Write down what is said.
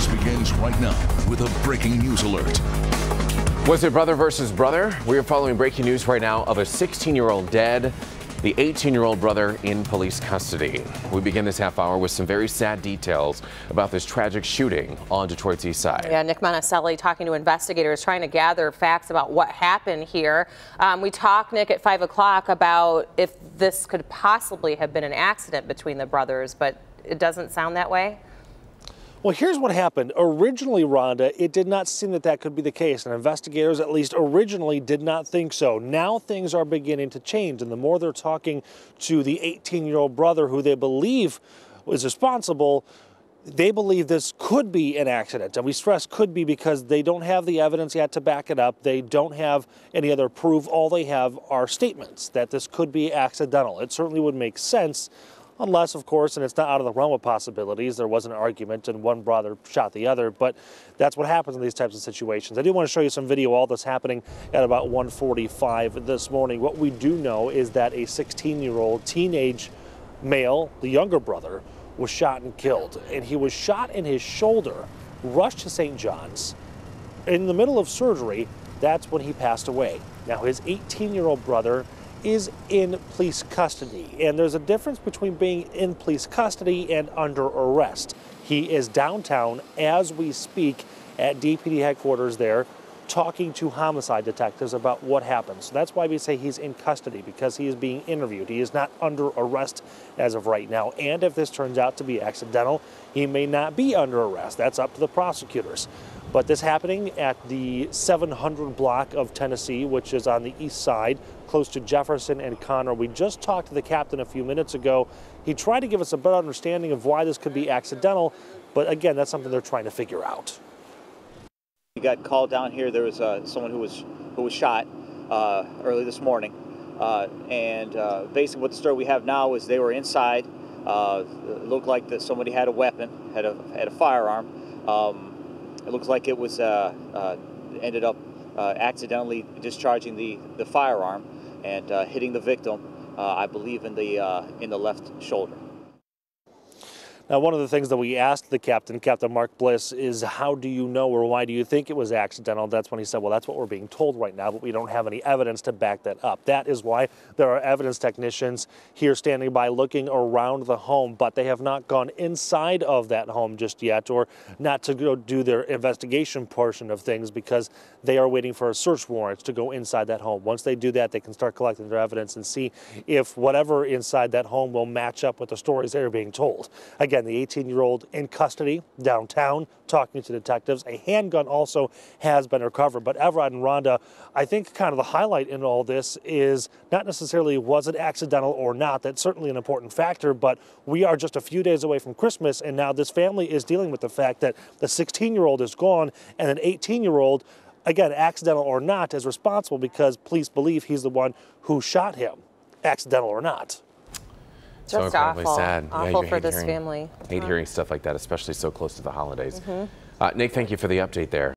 news begins right now with a breaking news alert. Was it brother versus brother? We are following breaking news right now of a 16-year-old dead, the 18-year-old brother in police custody. We begin this half hour with some very sad details about this tragic shooting on Detroit's east side. Yeah, Nick Monacelli talking to investigators, trying to gather facts about what happened here. We talked, Nick, at 5 o'clock about if this could possibly have been an accident between the brothers, but it doesn't sound that way. Well, here's what happened. Originally, Rhonda, it did not seem that could be the case, and investigators, at least originally, did not think so. Now things are beginning to change, and the more they're talking to the 18-year-old brother who they believe was responsible, they believe this could be an accident. And we stress could be because they don't have the evidence yet to back it up. They don't have any other proof. All they have are statements that this could be accidental. It certainly would make sense. Unless, of course, and it's not out of the realm of possibilities, there was an argument and one brother shot the other, but that's what happens in these types of situations. I do want to show you some video, all this happening at about 1:45 this morning. What we do know is that a 16-year-old teenage male, the younger brother, was shot and killed. And he was shot in his shoulder, rushed to St. John's. In the middle of surgery, that's when he passed away. Now, his 18-year-old brother is in police custody, and there's a difference between being in police custody and under arrest. He is downtown as we speak at DPD headquarters there, talking to homicide detectives about what happened. So that's why we say he's in custody, because he is being interviewed. He is not under arrest as of right now, and if this turns out to be accidental, he may not be under arrest. That's up to the prosecutors. But this happening at the 700 block of Tennessee, which is on the east side, close to Jefferson and Connor. We just talked to the captain a few minutes ago. He tried to give us a better understanding of why this could be accidental, but again, that's something they're trying to figure out. We got called down here. There was someone who was shot early this morning, and basically what the story we have now is they were inside. It looked like that somebody had a weapon, had a firearm. It looks like it was ended up accidentally discharging the firearm and hitting the victim, I believe, in the left shoulder. Now, one of the things that we asked the captain, Captain Mark Bliss, is how do you know, or why do you think it was accidental? That's when he said, well, that's what we're being told right now, but we don't have any evidence to back that up. That is why there are evidence technicians here standing by looking around the home, but they have not gone inside of that home just yet, or not to go do their investigation portion of things, because they are waiting for a search warrant to go inside that home. Once they do that, they can start collecting their evidence and see if whatever inside that home will match up with the stories they're being told. Again, the 18-year-old in custody downtown talking to detectives. A handgun also has been recovered. But Everett and Rhonda, I think kind of the highlight in all this is not necessarily was it accidental or not. That's certainly an important factor, but we are just a few days away from Christmas, and now this family is dealing with the fact that the 16-year-old is gone and an 18-year-old, again, accidental or not, is responsible because police believe he's the one who shot him, accidental or not. Just so incredibly awful. sad. Awful Yeah, for this family. Hate hearing stuff like that, especially so close to the holidays. Nick, thank you for the update there.